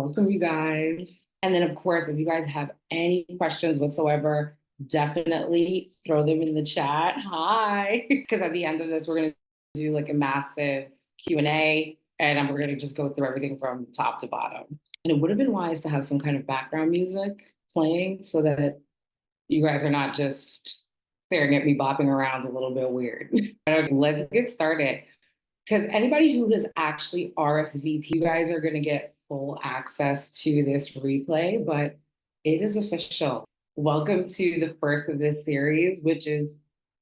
Welcome, you guys. And then, of course, if you guys have any questions whatsoever, definitely throw them in the chat. Hi. Because at the end of this, we're going to do like a massive Q&A, and we're going to just go through everything from top to bottom. And it would have been wise to have some kind of background music playing so that you guys are not just staring at me bopping around a little bit weird. Let's get started. Because anybody who has actually RSVP, you guys are going to get full access to this replay, but it is official. Welcome to the first of this series, which is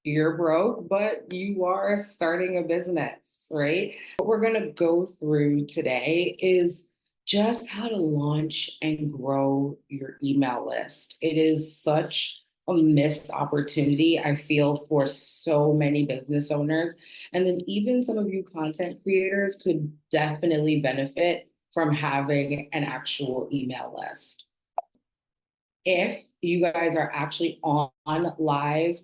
You're Broke, but you are starting a business, right? What we're going to go through today is just how to launch and grow your email list. It is such a missed opportunity, I feel, for so many business owners. And then even some of you content creators could definitely benefit from having an actual email list. If you guys are actually on live,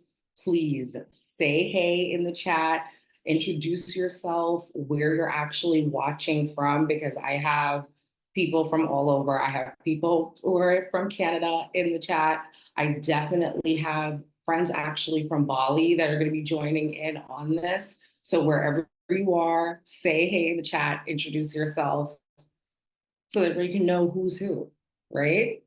please say hey in the chat, introduce yourself, where you're actually watching from, because I have people from all over. I have people who are from Canada in the chat. I definitely have friends actually from Bali that are going to be joining in on this. So wherever you are, say hey in the chat, introduce yourself so that we can know who's who, right?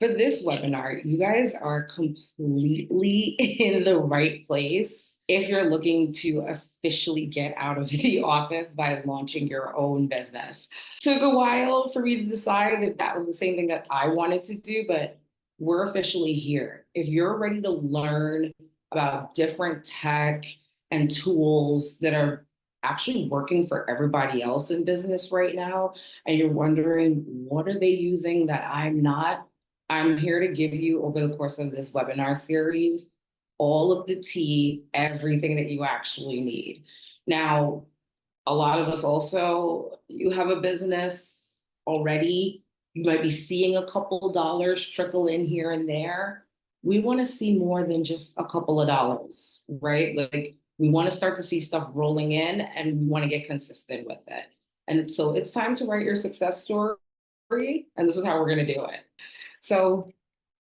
For this webinar, you guys are completely in the right place if you're looking to officially get out of the office by launching your own business. Took a while for me to decide if that was the same thing that I wanted to do, but we're officially here. If you're ready to learn about different tech and tools that are actually working for everybody else in business right now, and you're wondering, what are they using that I'm not? I'm here to give you, over the course of this webinar series, all of the tea, everything that you actually need. Now, a lot of us also, you have a business already. You might be seeing a couple dollars trickle in here and there. We want to see more than just a couple of dollars, right? Like we want to start to see stuff rolling in, and we want to get consistent with it. And so it's time to write your success story, and this is how we're going to do it. So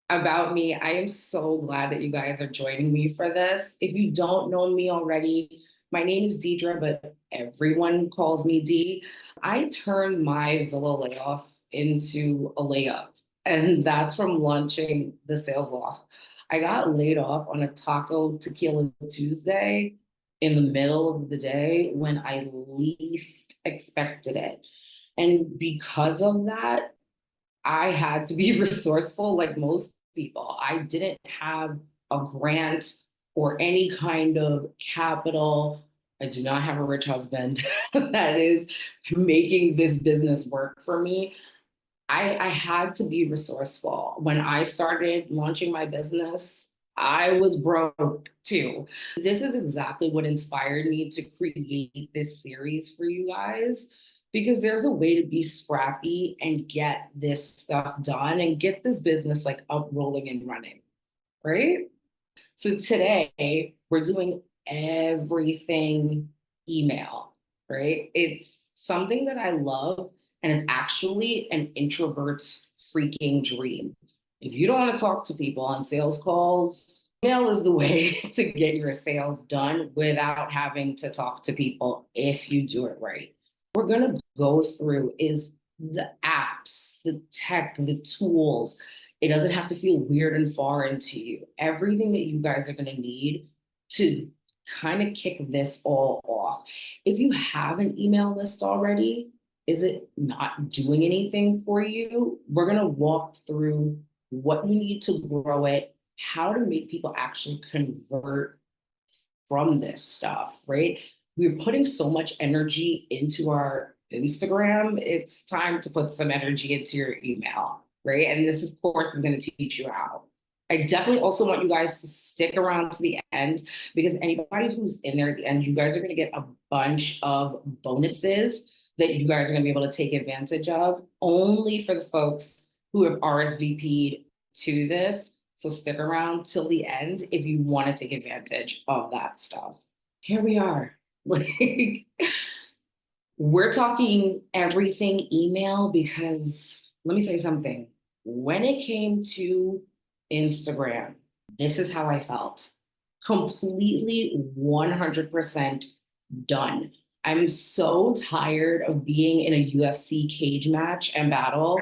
about me, I am so glad that you guys are joining me for this. If you don't know me already, my name is Deidre, but everyone calls me Dee. I turned my Zillow layoff into a layup, and that's from launching the Sales Loft. I got laid off on a Taco Tequila Tuesday in the middle of the day when I least expected it. And because of that, I had to be resourceful like most people. I didn't have a grant or any kind of capital. I do not have a rich husband that is making this business work for me. I had to be resourceful. When I started launching my business, I was broke too. This is exactly what inspired me to create this series for you guys, because there's a way to be scrappy and get this stuff done and get this business like up rolling and running, right? So today we're doing everything email, right? It's something that I love, and it's actually an introvert's freaking dream. If you don't want to talk to people on sales calls, email is the way to get your sales done without having to talk to people if you do it right. What we're going to go through is the apps, the tech, the tools. It doesn't have to feel weird and foreign to you. Everything that you guys are going to need to kind of kick this all off. If you have an email list already, is it not doing anything for you? We're going to walk through what you need to grow it, how to make people actually convert from this stuff, right? We're putting so much energy into our Instagram. It's time to put some energy into your email, right? And this, of course, is going to teach you how. I definitely also want you guys to stick around to the end, because anybody who's in there at the end, you guys are going to get a bunch of bonuses that you guys are going to be able to take advantage of, only for the folks who have RSVP'd to this. So stick around till the end if you want to take advantage of that stuff. Here we are. Like, We're talking everything email because let me say something. When it came to Instagram, this is how I felt. Completely 100% done. I'm so tired of being in a UFC cage match and battle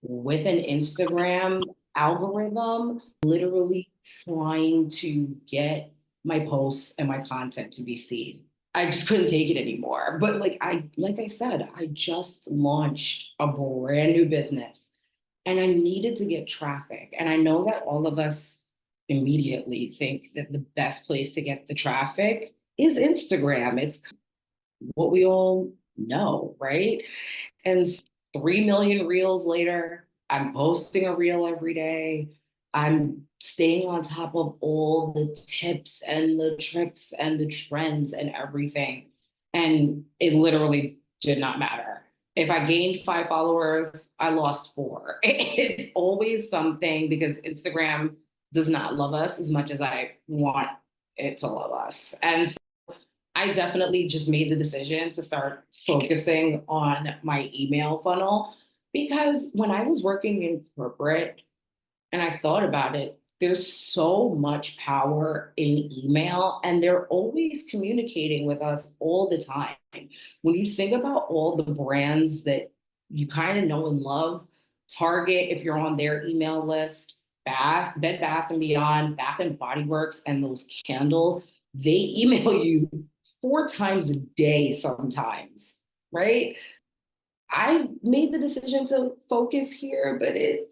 with an Instagram algorithm literally trying to get my posts and my content to be seen. I just couldn't take it anymore. But like I said, I just launched a brand new business and I needed to get traffic. And I know that all of us immediately think that the best place to get the traffic is Instagram. It's what we all know, right? And 3 million reels later, I'm posting a reel every day. I'm staying on top of all the tips and the tricks and the trends and everything. And it literally did not matter. If I gained 5 followers, I lost four. It's always something because Instagram does not love us as much as I want it to love us. And I definitely just made the decision to start focusing on my email funnel because when I was working in corporate and I thought about it, there's so much power in email and they're always communicating with us all the time. When you think about all the brands that you kind of know and love, Target, if you're on their email list, Bed Bath and Beyond, Bath and Body Works, and those candles, they email you 4 times a day sometimes, right? I made the decision to focus here, but it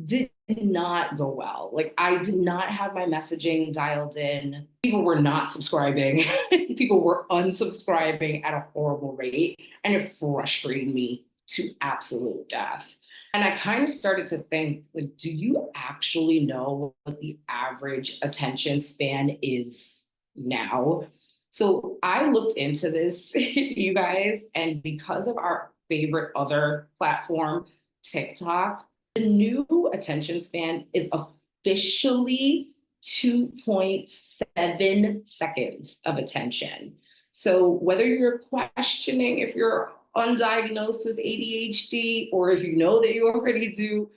did not go well. Like I did not have my messaging dialed in. People were not subscribing. People were unsubscribing at a horrible rate. And it frustrated me to absolute death. And I kind of started to think, like, do you actually know what the average attention span is now? So I looked into this, you guys, and because of our favorite other platform, TikTok, the new attention span is officially 2.7 seconds of attention. So whether you're questioning if you're undiagnosed with ADHD or if you know that you already do,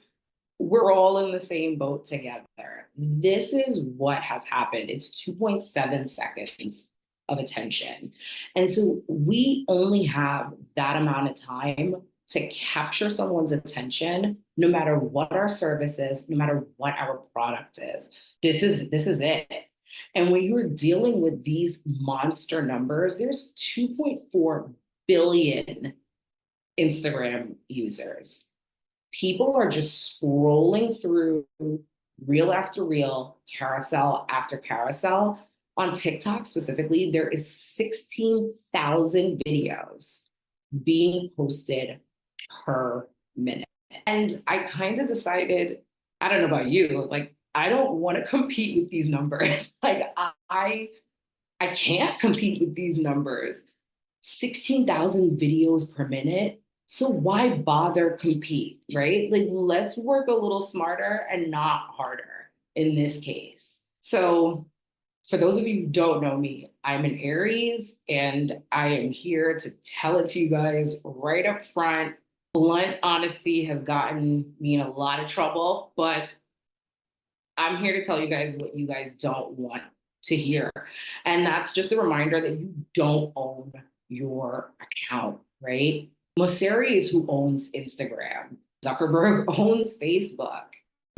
we're all in the same boat together. This is what has happened. It's 2.7 seconds of attention. And so we only have that amount of time to capture someone's attention, no matter what our service is, no matter what our product is. This is it. And when you're dealing with these monster numbers, there's 2.4 billion Instagram users. People are just scrolling through reel after reel, carousel after carousel. On TikTok specifically, there is 16,000 videos being posted per minute. And I kind of decided, I don't know about you, like I don't want to compete with these numbers. Like I can't compete with these numbers. 16,000 videos per minute. So why bother compete, right? Like, let's work a little smarter and not harder in this case. So, for those of you who don't know me, I'm an Aries and I am here to tell it to you guys right up front. Blunt honesty has gotten me in a lot of trouble, but I'm here to tell you guys what you guys don't want to hear. And that's just a reminder that you don't own your account, right? Mosseri is who owns Instagram. Zuckerberg owns Facebook.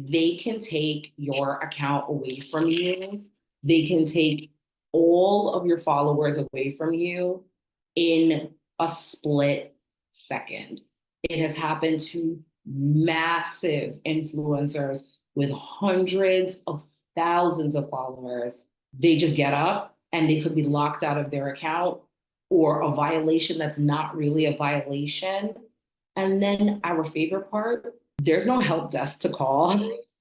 They can take your account away from you. They can take all of your followers away from you in a split second. It has happened to massive influencers with hundreds of thousands of followers. They just get up and they could be locked out of their account or a violation that's not really a violation. And then our favorite part, there's no help desk to call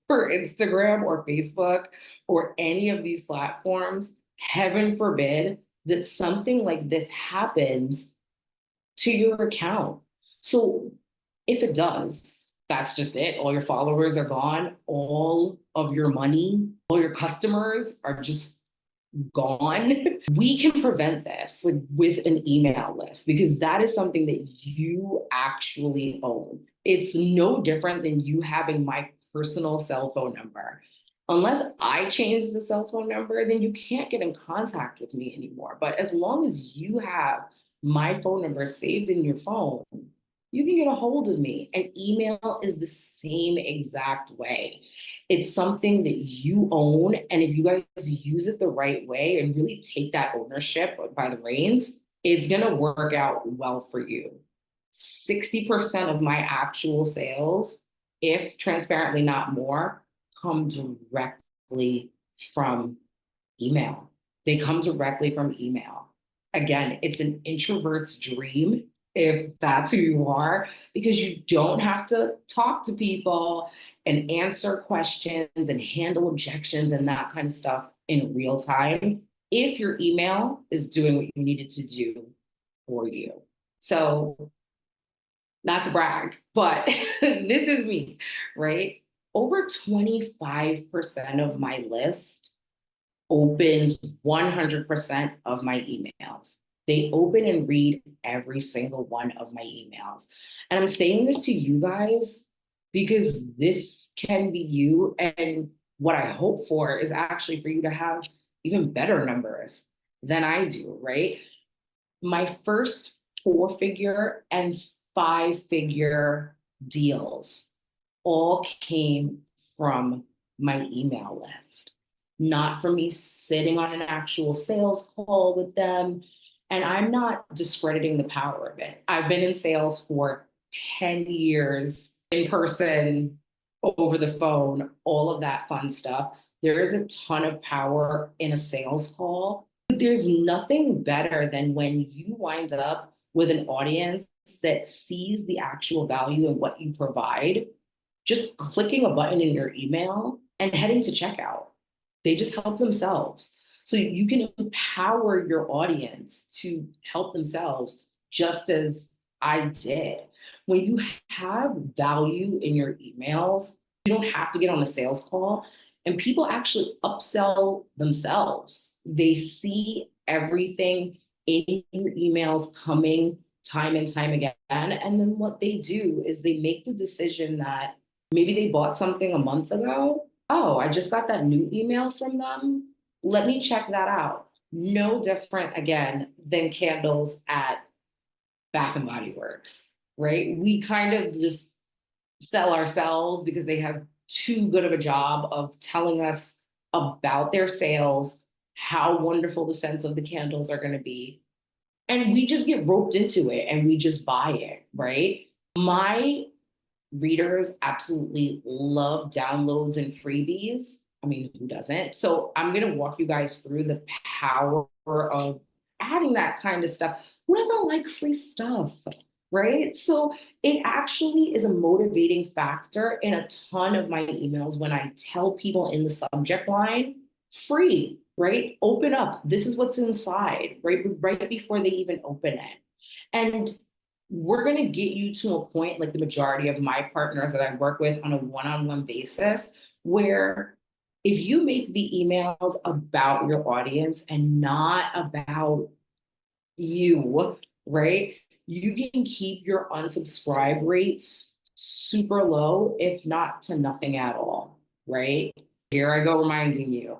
for Instagram or Facebook or any of these platforms. Heaven forbid that something like this happens to your account. So if it does, that's just it. All your followers are gone. All of your money, all your customers are just gone. We can prevent this like with an email list because that is something that you actually own. It's no different than you having my personal cell phone number. Unless I change the cell phone number, then you can't get in contact with me anymore. But as long as you have my phone number saved in your phone, you can get a hold of me. And email is the same exact way. It's something that you own. And if you guys use it the right way and really take that ownership by the reins, it's going to work out well for you. 60% of my actual sales, if transparently not more, come directly from email. They come directly from email. Again, it's an introvert's dream if that's who you are, because you don't have to talk to people and answer questions and handle objections and that kind of stuff in real time if your email is doing what you need it to do for you. So, not to brag, but this is me, right? Over 25% of my list opens 100% of my emails. They open and read every single one of my emails. And I'm saying this to you guys because this can be you. And what I hope for is actually for you to have even better numbers than I do, right? My first 4-figure and 5-figure deals all came from my email list, not from me sitting on an actual sales call with them. And I'm not discrediting the power of it. I've been in sales for 10 years in person, over the phone, all of that fun stuff. There is a ton of power in a sales call. There's nothing better than when you wind up with an audience that sees the actual value in what you provide, just clicking a button in your email and heading to checkout. They just help themselves. So you can empower your audience to help themselves just as I did. When you have value in your emails, you don't have to get on a sales call, and people actually upsell themselves. They see everything in your emails coming time and time again. And then what they do is they make the decision that maybe they bought something a month ago. Oh, I just got that new email from them. Let me check that out. No different, again, than candles at Bath and Body Works, right? We kind of just sell ourselves because they have too good of a job of telling us about their sales, how wonderful the scents of the candles are going to be. And we just get roped into it and we just buy it, right? My readers absolutely love downloads and freebies. I mean, who doesn't? So I'm going to walk you guys through the power of adding that kind of stuff. Who doesn't like free stuff? Right. So it actually is a motivating factor in a ton of my emails when I tell people in the subject line, free, right? Open up. This is what's inside, right before they even open it. And we're going to get you to a point, like the majority of my partners that I work with on a one-on-one basis, where if you make the emails about your audience and not about you, right? You can keep your unsubscribe rates super low, if not to nothing at all, right? Here I go reminding you.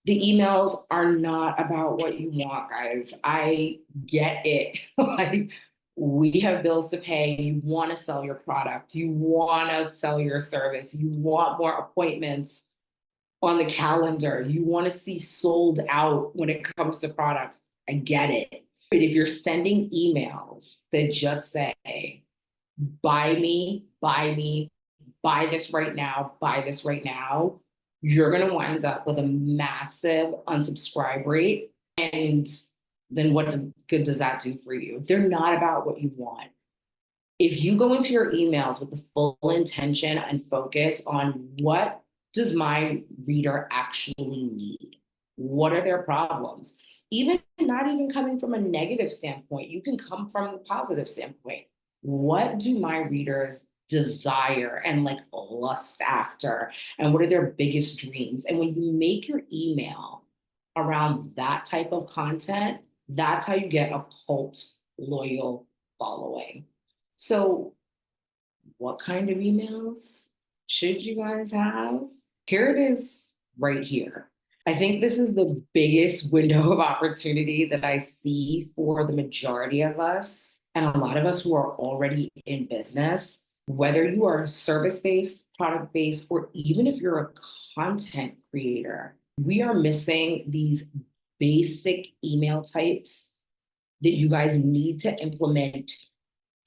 The emails are not about what you want, guys. I get it. Like, we have bills to pay. You want to sell your product. You want to sell your service. You want more appointments on the calendar. You want to see sold out when it comes to products. I get it. But if you're sending emails that just say, buy me, buy this right now, buy this right now, you're going to wind up with a massive unsubscribe rate. And then what good does that do for you? They're not about what you want. If you go into your emails with the full intention and focus on what does my reader actually need? What are their problems? Even not even coming from a negative standpoint, you can come from a positive standpoint. What do my readers desire and like lust after? And what are their biggest dreams? And when you make your email around that type of content, that's how you get a cult loyal following. So, what kind of emails should you guys have? Here it is right here. I think this is the biggest window of opportunity that I see for the majority of us, and a lot of us who are already in business, whether you are service based, product based, or even if you're a content creator. We are missing these basic email types that you guys need to implement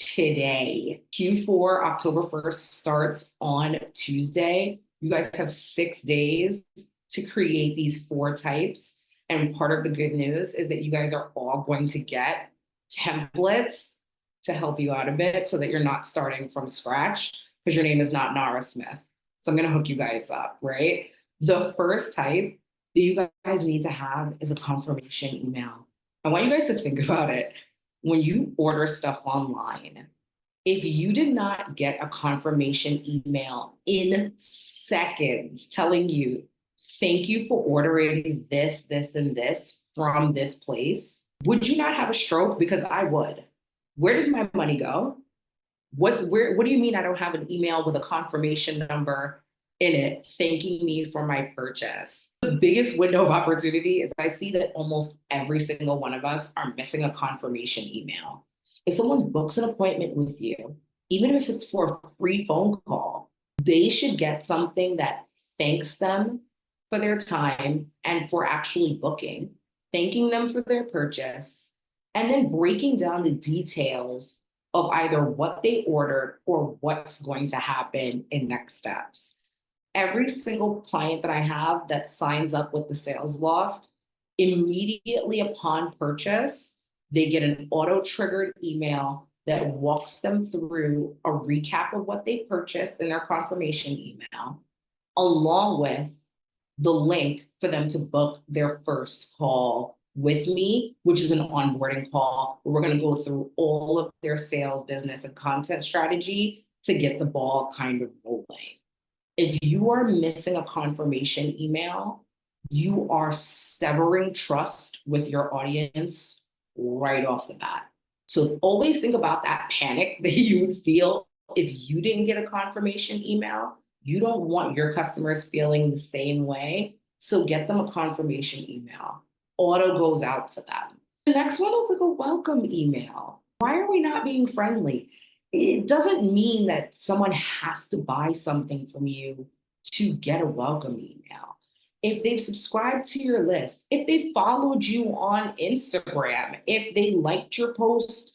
today. Q4, October 1st starts on Tuesday. You guys have 6 days to create these 4 types. And part of the good news is that you guys are all going to get templates to help you out a bit so that you're not starting from scratch because your name is not Nara Smith. So I'm going to hook you guys up, right? The first type that you guys need to have is a confirmation email. I want you guys to think about it. When you order stuff online, if you did not get a confirmation email in seconds telling you, thank you for ordering this, this, and this from this place, would you not have a stroke? Because I would. Where did my money go? What do you mean I don't have an email with a confirmation number in it thanking me for my purchase? The biggest window of opportunity is I see that almost every single one of us are missing a confirmation email. If someone books an appointment with you, even if it's for a free phone call, they should get something that thanks them for their time and for actually booking, thanking them for their purchase, and then breaking down the details of either what they ordered or what's going to happen in next steps. Every single client that I have that signs up with the Sales Loft, immediately upon purchase, they get an auto-triggered email that walks them through a recap of what they purchased in their confirmation email, along with the link for them to book their first call with me, which is an onboarding call where we're going to go through all of their sales, business, and content strategy to get the ball kind of rolling. If you are missing a confirmation email, you are severing trust with your audience right off the bat. So always think about that panic that you would feel if you didn't get a confirmation email. You don't want your customers feeling the same way. So get them a confirmation email. Auto goes out to them. The next one is like a welcome email. Why are we not being friendly? It doesn't mean that someone has to buy something from you to get a welcome email. If they've subscribed to your list, if they followed you on Instagram, if they liked your post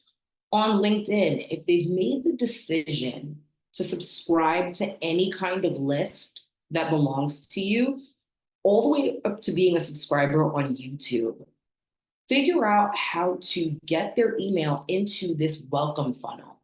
on LinkedIn, if they've made the decision to subscribe to any kind of list that belongs to you, all the way up to being a subscriber on YouTube, figure out how to get their email into this welcome funnel.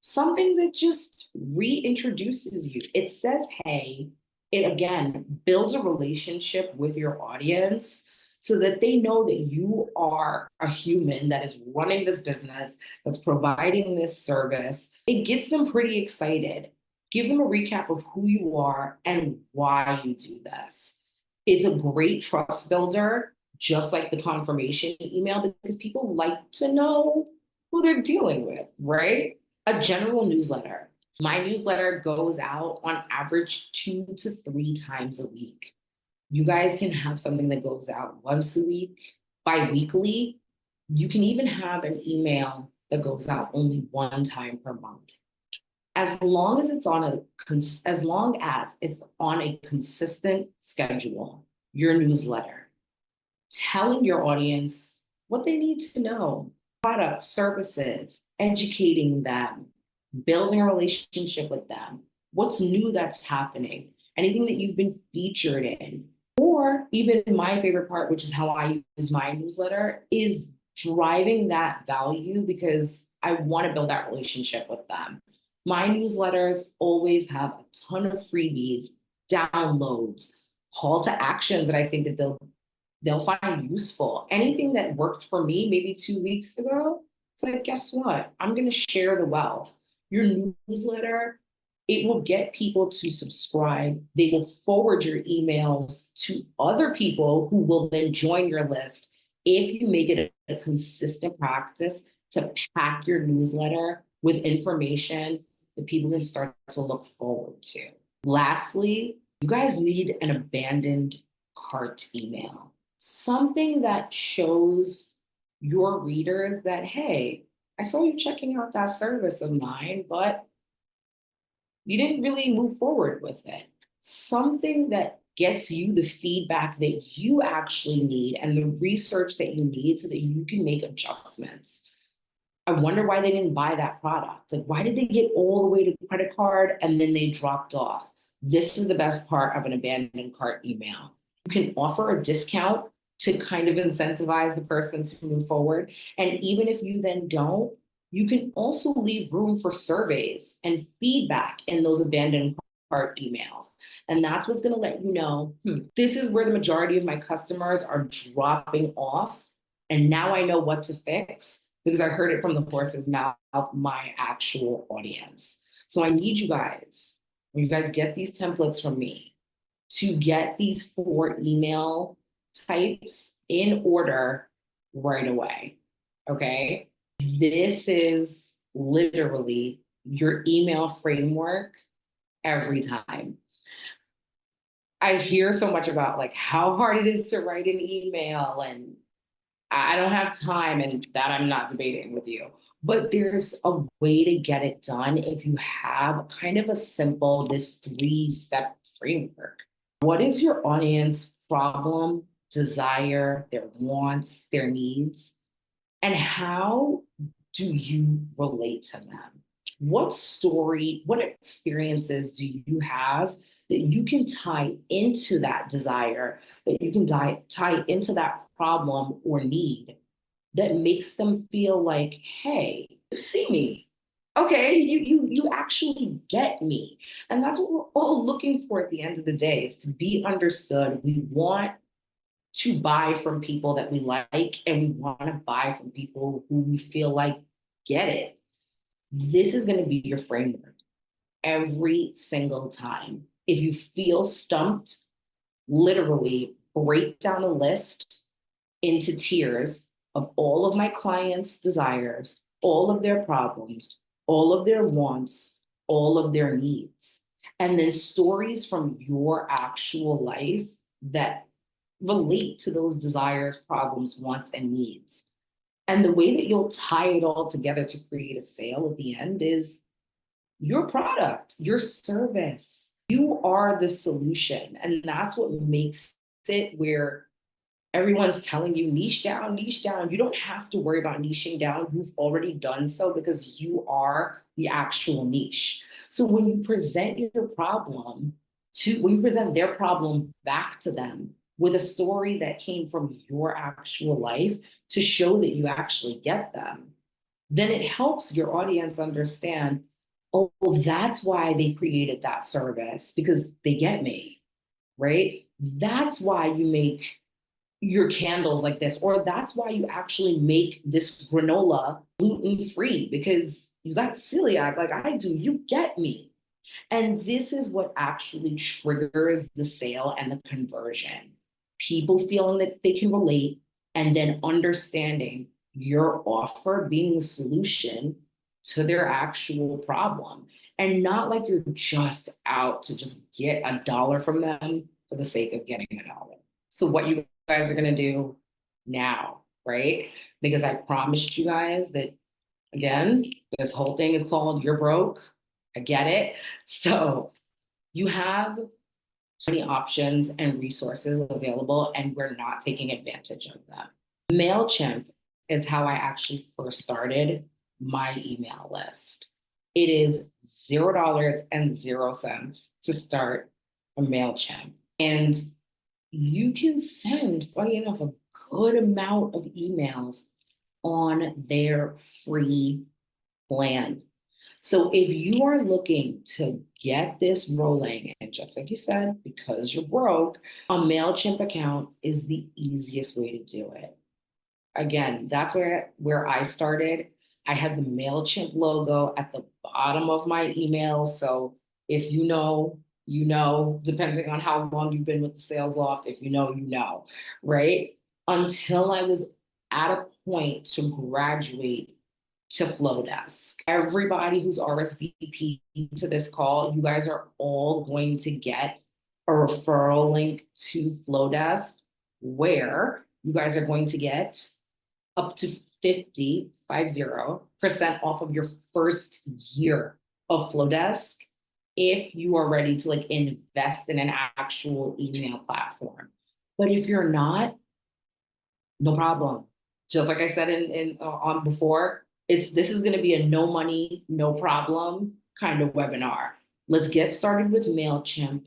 Something that just reintroduces you. It says, hey, it again builds a relationship with your audience so that they know that you are a human that is running this business, that's providing this service. It gets them pretty excited. Give them a recap of who you are and why you do this. It's a great trust builder, just like the confirmation email, because people like to know who they're dealing with, right? A general newsletter. My newsletter goes out on average 2 to 3 times a week. You guys can have something that goes out once a week, bi-weekly. You can even have an email that goes out only 1 time per month. As long as it's on a consistent schedule, your newsletter, telling your audience what they need to know, products, services, educating them, building a relationship with them, what's new that's happening, anything that you've been featured in, or even my favorite part, which is how I use my newsletter, is driving that value because I want to build that relationship with them. My newsletters always have a ton of freebies, downloads, call to actions that I think that they'll find useful. Anything that worked for me maybe 2 weeks ago, it's like, guess what? I'm going to share the wealth. Your newsletter It will get people to subscribe. They will forward your emails to other people who will then join your list if you make it a consistent practice to pack your newsletter with information that people can start to look forward to. Lastly, you guys need an abandoned cart email, something that shows your readers that, hey, I saw you checking out that service of mine, but you didn't really move forward with it. Something that gets you the feedback that you actually need and the research that you need so that you can make adjustments. I wonder why they didn't buy that product. Like, why did they get all the way to credit card and then they dropped off? This is the best part of an abandoned cart email. You can offer a discount to kind of incentivize the person to move forward. And even if you then don't, you can also leave room for surveys and feedback in those abandoned cart emails. And that's what's going to let you know, this is where the majority of my customers are dropping off. And now I know what to fix because I heard it from the horse's mouth, my actual audience. So I need you guys, when you guys get these templates from me, to get these 4 email types in order right away. Okay. This is literally your email framework every time. I hear so much about like how hard it is to write an email, and I don't have time, and that I'm not debating with you. But there's a way to get it done if you have kind of a simple, this 3-step framework. What is your audience problem, desire, their wants, their needs? And how do you relate to them? What story, what experiences do you have that you can tie into that desire, that you can tie into that problem or need that makes them feel like, hey, you see me. Okay, you actually get me. And that's what we're all looking for at the end of the day, is to be understood. We want to buy from people that we like, and we want to buy from people who we feel like get it. This is going to be your framework every single time. If you feel stumped, literally break down a list into tiers of all of my clients' desires, all of their problems, all of their wants, all of their needs, and then stories from your actual life that relate to those desires, problems, wants, and needs. And the way that you'll tie it all together to create a sale at the end is your product, your service. You are the solution. And that's what makes it where everyone's telling you niche down, niche down. You don't have to worry about niching down. You've already done so because you are the actual niche. So when you present your problem when you present their problem back to them with a story that came from your actual life to show that you actually get them, then it helps your audience understand, oh, that's why they created that service, because they get me, right? That's why you make your candles like this, or that's why you actually make this granola gluten-free because you got celiac like I do. You get me. And this is what actually triggers the sale and the conversion. People feeling that they can relate, and then understanding your offer being the solution to their actual problem. And not like you're just out to just get $1 from them for the sake of getting $1. So what you guys are going to do now, right? Because I promised you guys that, again, this whole thing is called You're Broke. I get it. So you have so many options and resources available, and we're not taking advantage of them. MailChimp is how I actually first started my email list. It is $0 to start a MailChimp. And you can send, funny enough, a good amount of emails on their free plan. So if you are looking to get this rolling, and just like you said, because you're broke, a MailChimp account is the easiest way to do it. Again, that's where I started. I had the MailChimp logo at the bottom of my email. So If you know, you know, depending on how long you've been with the Sales Loft, if you know, right? Until I was at a point to graduate to Flow Desk. Everybody who's RSVP to this call, you guys are all going to get a referral link to Flow Desk where you guys are going to get up to 50% off of your first year of Flowdesk if you are ready to like invest in an actual email platform. But if you're not, no problem. Just like I said in on before, this is going to be a no money, no problem kind of webinar. Let's get started with MailChimp.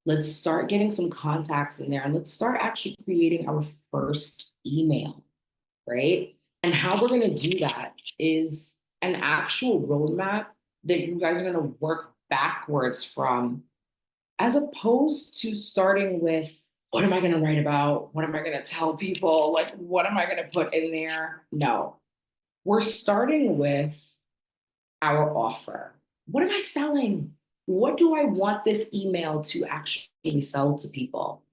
Let's start getting some contacts in there and let's start actually creating our first email, right? And how we're going to do that is an actual roadmap that you guys are going to work backwards from, as opposed to starting with, what am I going to write about? What am I going to tell people? Like, what am I going to put in there? No, we're starting with our offer. What am I selling? What do I want this email to actually sell to people?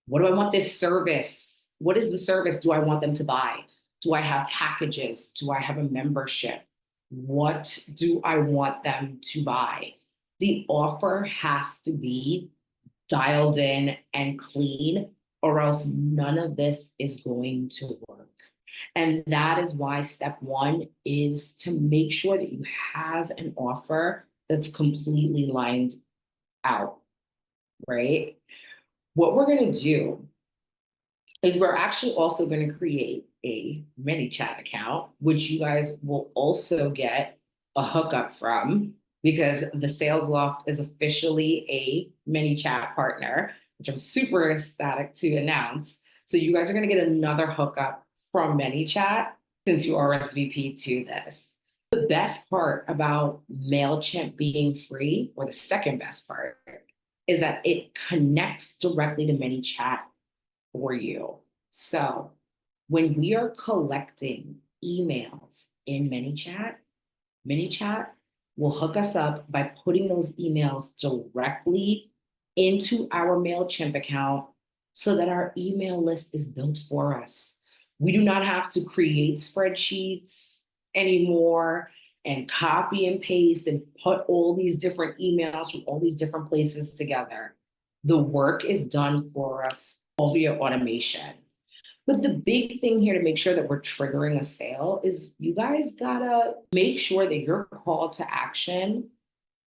What do I want this service? What is the service do I want them to buy? Do I have packages? Do I have a membership? What do I want them to buy? The offer has to be dialed in and clean, or else none of this is going to work. And that is why step one is to make sure that you have an offer that's completely lined out, right? What we're going to do is we're actually also going to create a ManyChat account, which you guys will also get a hookup from, because the Sales Loft is officially a ManyChat partner, which I'm super ecstatic to announce. So you guys are going to get another hookup from ManyChat since you RSVP to this. The best part about MailChimp being free, or the second best part, is that it connects directly to ManyChat for you. So when we are collecting emails in ManyChat, ManyChat will hook us up by putting those emails directly into our MailChimp account so that our email list is built for us. We do not have to create spreadsheets anymore and copy and paste and put all these different emails from all these different places together. The work is done for us all via automation. But the big thing here to make sure that we're triggering a sale is you guys gotta make sure that your call to action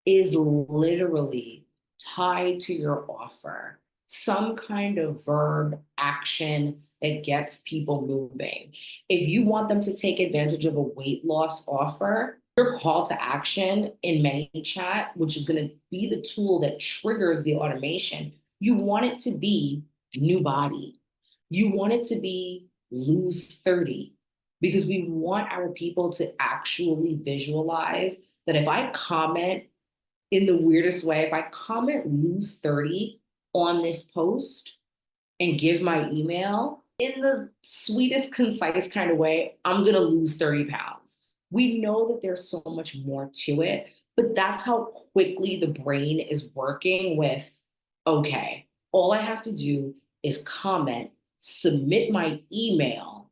is literally tied to your offer. Some kind of verb action that gets people moving. If you want them to take advantage of a weight loss offer, your call to action in ManyChat, which is going to be the tool that triggers the automation, you want it to be new body. You want it to be lose 30, because we want our people to actually visualize that if I comment in the weirdest way, if I comment lose 30 on this post and give my email in the sweetest, concise kind of way, I'm going to lose 30 pounds. We know that there's so much more to it, but that's how quickly the brain is working with, okay, all I have to do is comment, submit my email,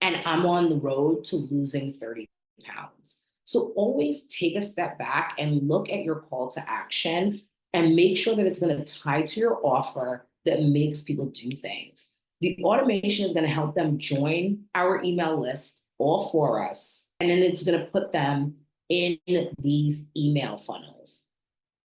and I'm on the road to losing 30 pounds. So always take a step back and look at your call to action and make sure that it's going to tie to your offer that makes people do things. The automation is going to help them join our email list all for us. And then it's going to put them in these email funnels,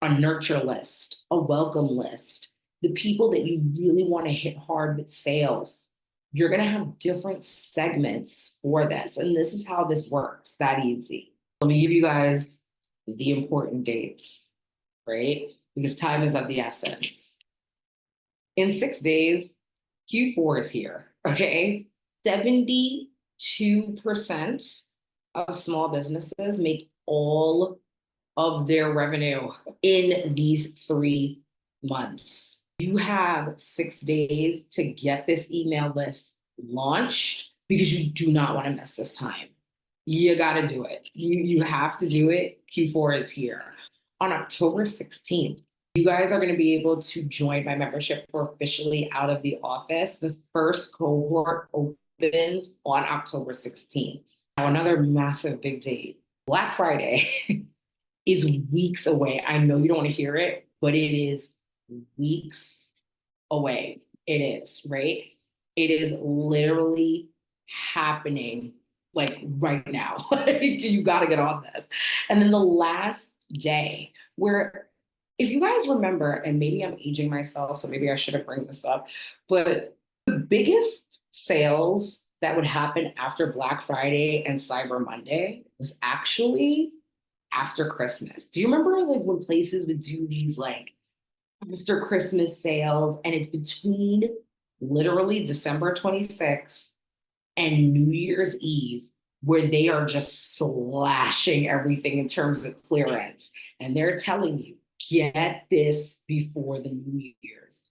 a nurture list, a welcome list, the people that you really want to hit hard with sales. You're going to have different segments for this. And this is how this works, that easy. Let me give you guys the important dates, right? Because time is of the essence. In 6 days, Q4 is here, okay? 72% of small businesses make all of their revenue in these 3 months. You have 6 days to get this email list launched because you do not want to miss this time. You got to do it. You have to do it. Q4 is here. on October 16th, you guys are going to be able to join my membership for officially out of the office. The first cohort opens on October 16th. Now, another massive big date, Black Friday is weeks away. I know you don't want to hear it, but it is weeks away. It is, right? It is literally happening like right now. You got to get on this. And then the last day, where if you guys remember, and maybe I'm aging myself, so maybe I shouldn't bring this up, but the biggest sales that would happen after Black Friday and Cyber Monday was actually after Christmas. Do you remember like when places would do these like after Christmas sales, and it's between literally December 26th and New Year's Eve, where they are just slashing everything in terms of clearance. And they're telling you, get this before the New Year's.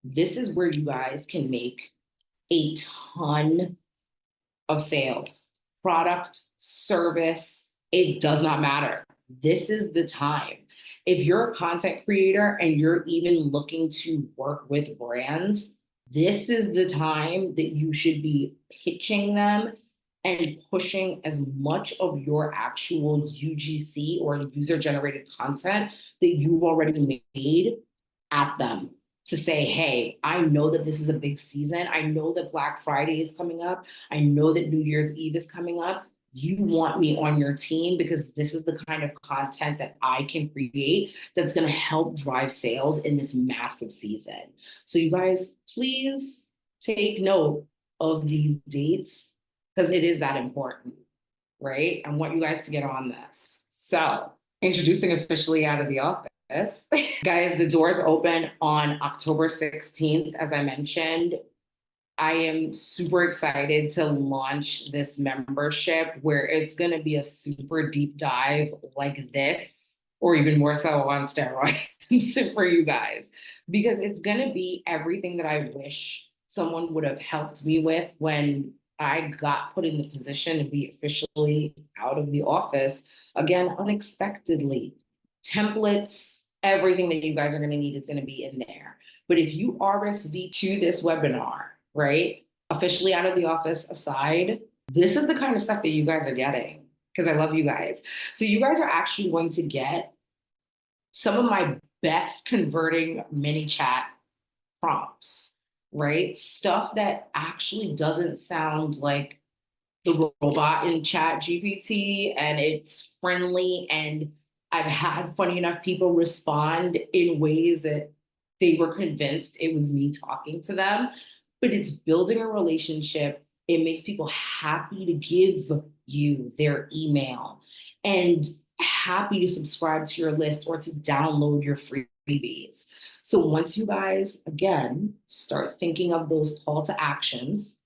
This is where you guys can make a ton of sales, product, service, it does not matter. This is the time. If you're a content creator and you're even looking to work with brands, this is the time that you should be pitching them and pushing as much of your actual UGC or user generated content that you've already made at them to say, hey, I know that this is a big season. I know that Black Friday is coming up. I know that New Year's Eve is coming up. You want me on your team because this is the kind of content that I can create that's going to help drive sales in this massive season. So you guys, please take note of these dates because it is that important, right? I want you guys to get on this. So introducing officially out of the office. Guys, the doors open on October 16th, as I mentioned. I am super excited to launch this membership where it's going to be a super deep dive like this, or even more so on steroids for you guys, because it's going to be everything that I wish someone would have helped me with when I got put in the position to be officially out of the office, again, unexpectedly. Templates, everything that you guys are going to need is going to be in there. But if you RSV to this webinar, right, officially out of the office aside, this is the kind of stuff that you guys are getting because I love you guys. So you guys are actually going to get some of my best converting ManyChat prompts, right? Stuff that actually doesn't sound like the robot in Chat GPT and it's friendly. And I've had funny enough people respond in ways that they were convinced it was me talking to them, but it's building a relationship. It makes people happy to give you their email and happy to subscribe to your list or to download your freebies. So once you guys, again, start thinking of those call to actions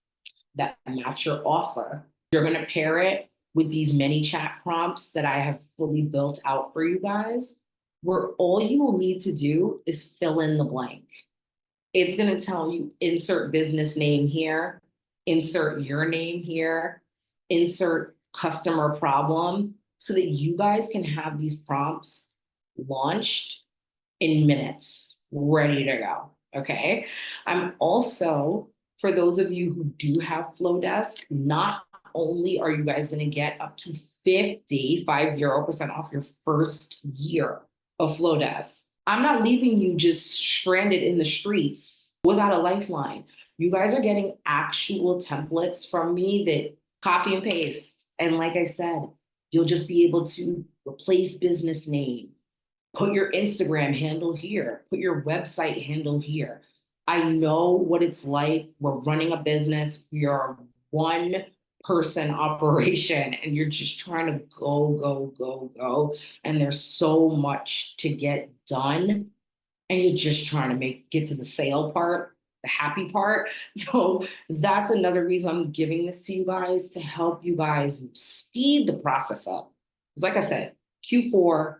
that match your offer, you're going to pair it with these ManyChat prompts that I have fully built out for you guys, where all you will need to do is fill in the blank. It's going to tell you insert business name here, insert your name here, insert customer problem, so that you guys can have these prompts launched in minutes, ready to go. Okay. I'm also, for those of you who do have Flowdesk, not only are you guys going to get up to 50% off your first year of Flowdesk, I'm not leaving you just stranded in the streets without a lifeline. You guys are getting actual templates from me that copy and paste. And like I said, you'll just be able to replace business name, put your Instagram handle here, put your website handle here. I know what it's like. We're running a business. We are one person operation and you're just trying to go, go, go, go. And there's so much to get done. And you're just trying to get to the sale part, the happy part. So that's another reason I'm giving this to you guys to help you guys speed the process up. Because like I said, Q4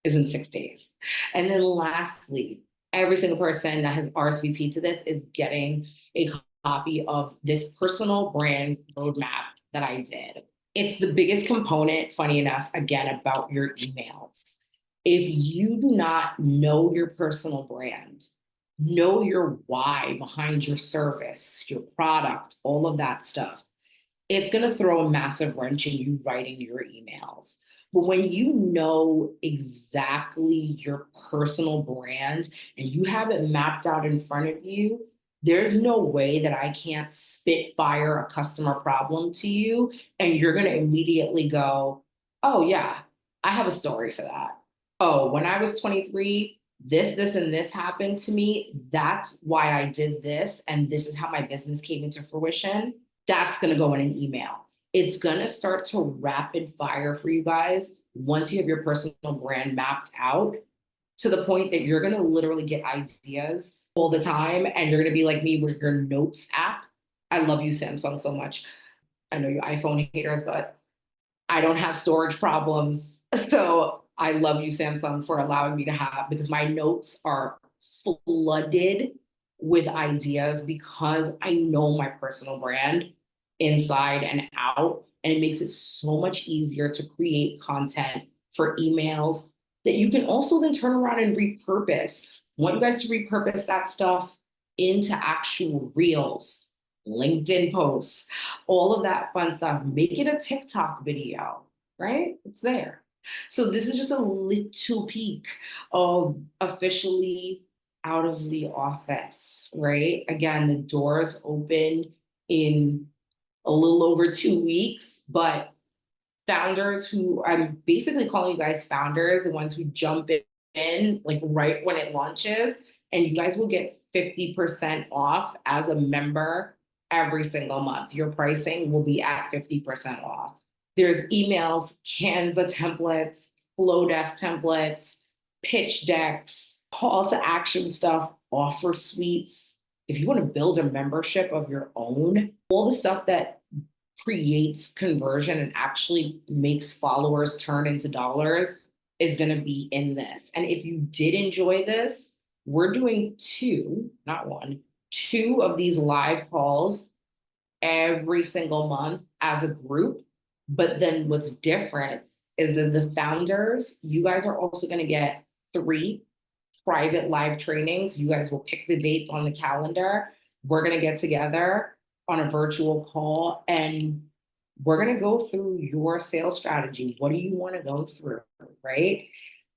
is in 6 days. And then lastly, every single person that has RSVP to this is getting a copy of this personal brand roadmap that I did. It's the biggest component, funny enough, again, about your emails. If you do not know your personal brand, know your why behind your service, your product, all of that stuff, it's going to throw a massive wrench in you writing your emails. But when you know exactly your personal brand and you have it mapped out in front of you, there's no way that I can't spitfire a customer problem to you and you're going to immediately go, oh, yeah, I have a story for that. Oh, when I was 23, this, and this happened to me. That's why I did this. And this is how my business came into fruition. That's going to go in an email. It's going to start to rapid fire for you guys once you have your personal brand mapped out to the point that you're going to literally get ideas all the time. And you're going to be like me with your notes app. I love you, Samsung, so much. I know you iPhone haters, but I don't have storage problems. So I love you, Samsung, for allowing me to have, because my notes are flooded with ideas because I know my personal brand inside and out. And it makes it so much easier to create content for emails that you can also then turn around and repurpose. I want you guys to repurpose that stuff into actual reels, LinkedIn posts, all of that fun stuff. Make it a TikTok video, right? It's there. So this is just a little peek of officially out of the office, right? Again, the doors open in a little over 2 weeks, but founders who I'm basically calling you guys founders, the ones who jump in like right when it launches, and you guys will get 50% off as a member every single month. Your pricing will be at 50% off. There's emails, Canva templates, Flowdesk templates, pitch decks, call to action stuff, offer suites. If you want to build a membership of your own, all the stuff that creates conversion and actually makes followers turn into dollars is going to be in this. And if you did enjoy this, we're doing two, not one, two of these live calls every single month as a group. But then what's different is that the founders, you guys are also going to get 3 private live trainings. You guys will pick the dates on the calendar. We're going to get together on a virtual call and we're going to go through your sales strategy. What do you want to go through, right?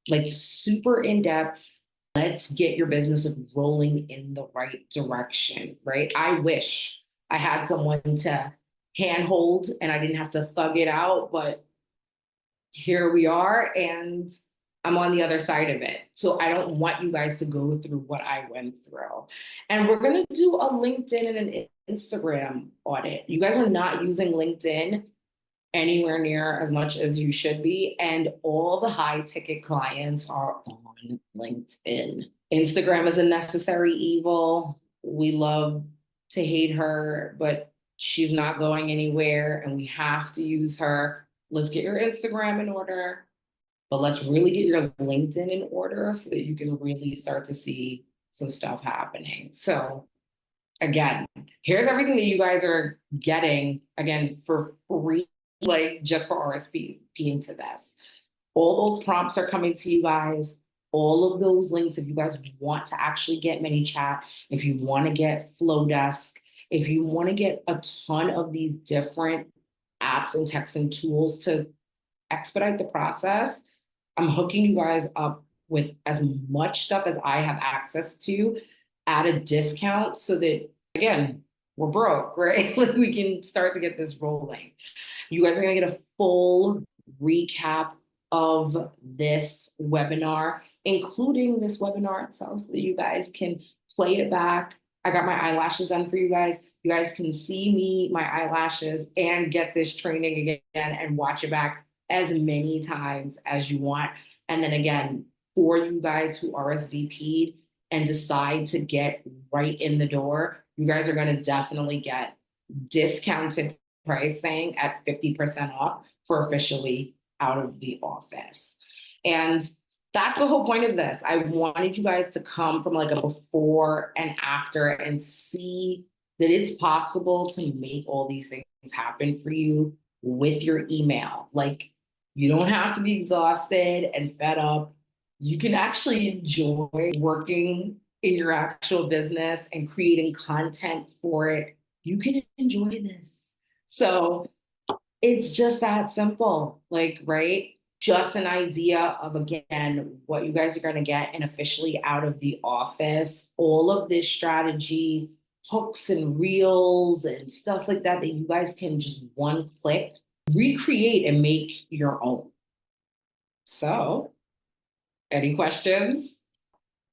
Like super in depth. Let's get your business rolling in the right direction, right? I wish I had someone to handhold and I didn't have to thug it out, but here we are and I'm on the other side of it. So I don't want you guys to go through what I went through. And we're going to do a LinkedIn and an Instagram audit. You guys are not using LinkedIn anywhere near as much as you should be. And all the high ticket clients are on LinkedIn. Instagram is a necessary evil. We love to hate her, but she's not going anywhere and we have to use her. Let's get your Instagram in order, but let's really get your LinkedIn in order so that you can really start to see some stuff happening. So again, here's everything that you guys are getting again for free, like just for RSVPing to this. All those prompts are coming to you guys. All of those links, if you guys want to actually get ManyChat, if you want to get Flowdesk, if you want to get a ton of these different apps and texting tools to expedite the process, I'm hooking you guys up with as much stuff as I have access to at a discount so that, again, we're broke, right? Like we can start to get this rolling. You guys are going to get a full recap of this webinar, including this webinar itself, so that you guys can play it back. I got my eyelashes done for you guys. You guys can see me, my eyelashes, and get this training again and watch it back as many times as you want. And then again, for you guys who RSVP'd and decide to get right in the door, you guys are going to definitely get discounted pricing at 50% off for officially out of the office. And that's the whole point of this. I wanted you guys to come from like a before and after and see that it's possible to make all these things happen for you with your email. Like you don't have to be exhausted and fed up you can actually enjoy working in your actual business and creating content for it. You can enjoy this. So it's just that simple, like, right? Just an idea of, again, what you guys are going to get and officially out of the office, all of this strategy, hooks and reels and stuff like that, that you guys can just one click recreate and make your own. So, any questions?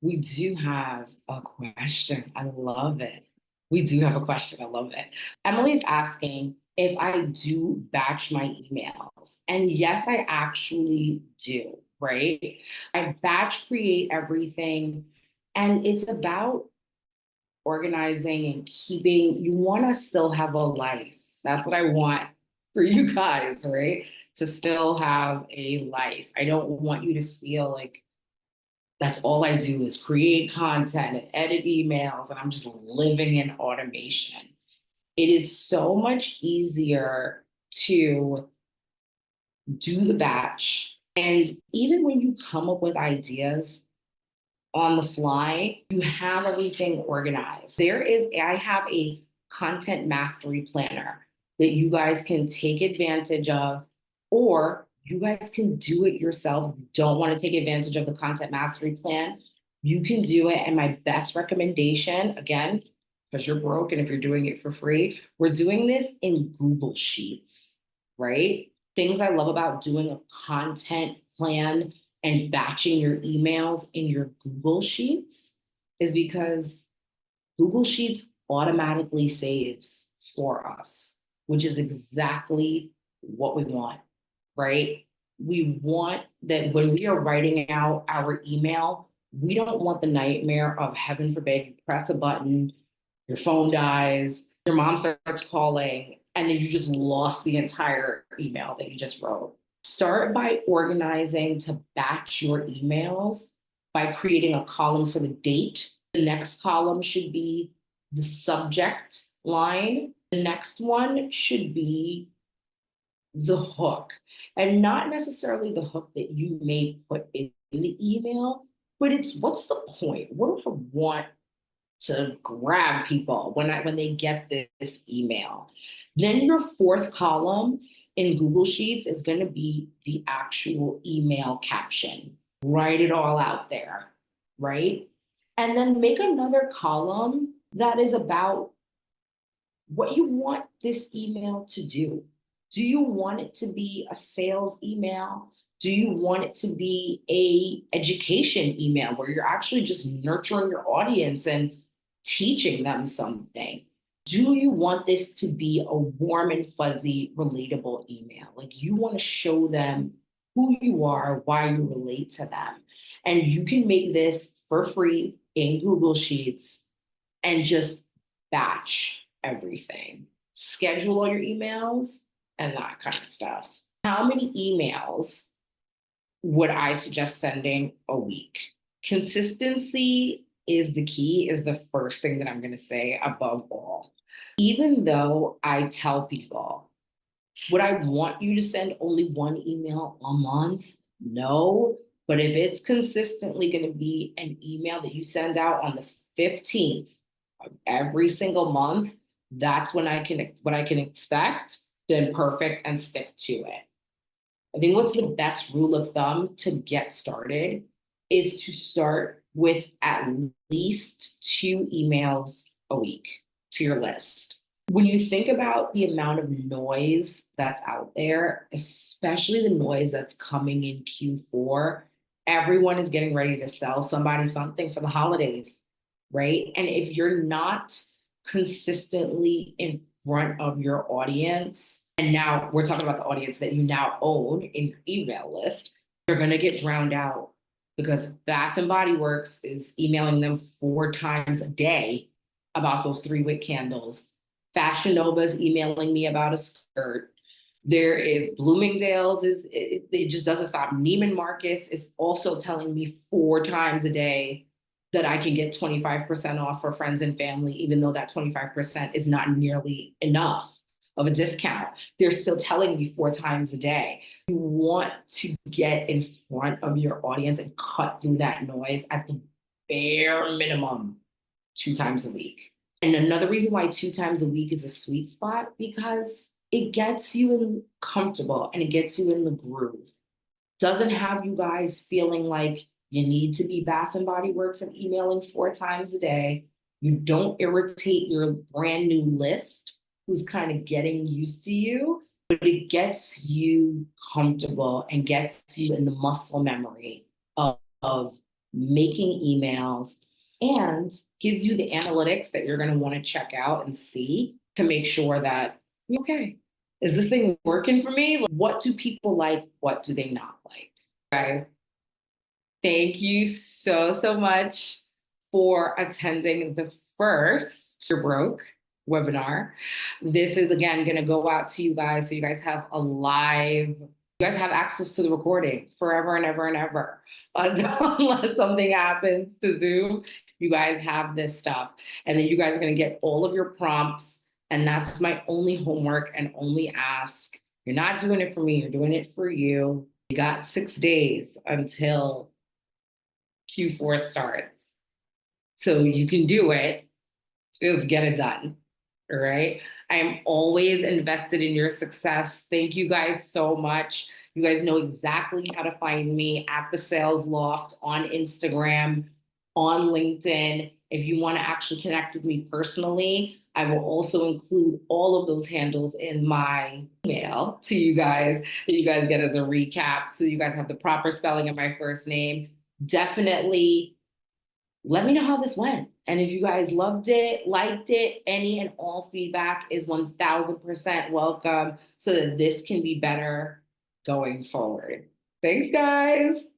We do have a question. I love it. We do have a question. I love it. Emily's asking if I do batch my emails. And yes, I actually do, right? I batch create everything. And it's about organizing and keeping, you want to still have a life. That's what I want for you guys, right? To still have a life. I don't want you to feel like that's all I do is create content and edit emails, and I'm just living in automation. It is so much easier to do the batch. And even when you come up with ideas on the fly, you have everything organized. I have a content mastery planner that you guys can take advantage of, or you guys can do it yourself. If you don't want to take advantage of the content mastery plan, you can do it. And my best recommendation, again, because you're broke and if you're doing it for free, we're doing this in Google Sheets, right? Things I love about doing a content plan and batching your emails in your Google Sheets is because Google Sheets automatically saves for us, which is exactly what we want, right? We want that when we are writing out our email, we don't want the nightmare of, heaven forbid, you press a button, your phone dies, your mom starts calling, and then you just lost the entire email that you just wrote. Start by organizing to batch your emails by creating a column for the date. The next column should be the subject line. The next one should be the hook, and not necessarily the hook that you may put in the email, but it's what's the point? What do I want to grab people when they get this email? Then your fourth column in Google Sheets is going to be the actual email caption. Write it all out there, right? And then make another column that is about what you want this email to do. Do you want it to be a sales email? Do you want it to be a education email where you're actually just nurturing your audience and teaching them something? Do you want this to be a warm and fuzzy, relatable email? Like you want to show them who you are, why you relate to them. And you can make this for free in Google Sheets and just batch everything. Schedule all your emails and that kind of stuff. How many emails would I suggest sending a week? Consistency is the key, is the first thing that I'm going to say above all. Even though I tell people, would I want you to send only one email a month? No. But if it's consistently going to be an email that you send out on the 15th of every single month, that's when what I can expect, then perfect, and stick to it. I think what's the best rule of thumb to get started is to start with at least 2 emails a week to your list. When you think about the amount of noise that's out there, especially the noise that's coming in Q4, everyone is getting ready to sell somebody something for the holidays, right? And if you're not consistently in front of your audience, and now we're talking about the audience that you now own in your email list, you're going to get drowned out because Bath and Body Works is emailing them 4 times a day about those 3-wick candles. Fashion Nova's emailing me about a skirt. There is Bloomingdale's, it just doesn't stop. Neiman Marcus is also telling me 4 times a day that I can get 25% off for friends and family, even though that 25% is not nearly enough. of a discount. They're still telling you 4 times a day. You want to get in front of your audience and cut through that noise at the bare minimum 2 times a week. And another reason why 2 times a week is a sweet spot, because it gets you in comfortable and it gets you in the groove. Doesn't have you guys feeling like you need to be Bath and Body Works and emailing 4 times a day. You don't irritate your brand new list who's kind of getting used to you, but it gets you comfortable and gets you in the muscle memory of making emails and gives you the analytics that you're going to want to check out and see to make sure that, okay, is this thing working for me? What do people like? What do they not like? Okay. Thank you so, so much for attending the first You're Broke webinar. This is again going to go out to you guys. So you guys have you guys have access to the recording forever and ever and ever. Unless something happens to Zoom, you guys have this stuff. And then you guys are going to get all of your prompts. And that's my only homework and only ask. You're not doing it for me, you're doing it for you. You got 6 days until Q4 starts. So you can do it. Just get it done. All right. I am always invested in your success. Thank you guys so much. You guys know exactly how to find me at the Sales Loft on Instagram, on LinkedIn. If you want to actually connect with me personally, I will also include all of those handles in my email to you guys that you guys get as a recap. So you guys have the proper spelling of my first name. Definitely let me know how this went. And if you guys loved it, liked it, any and all feedback is 1000% welcome so that this can be better going forward. Thanks, guys.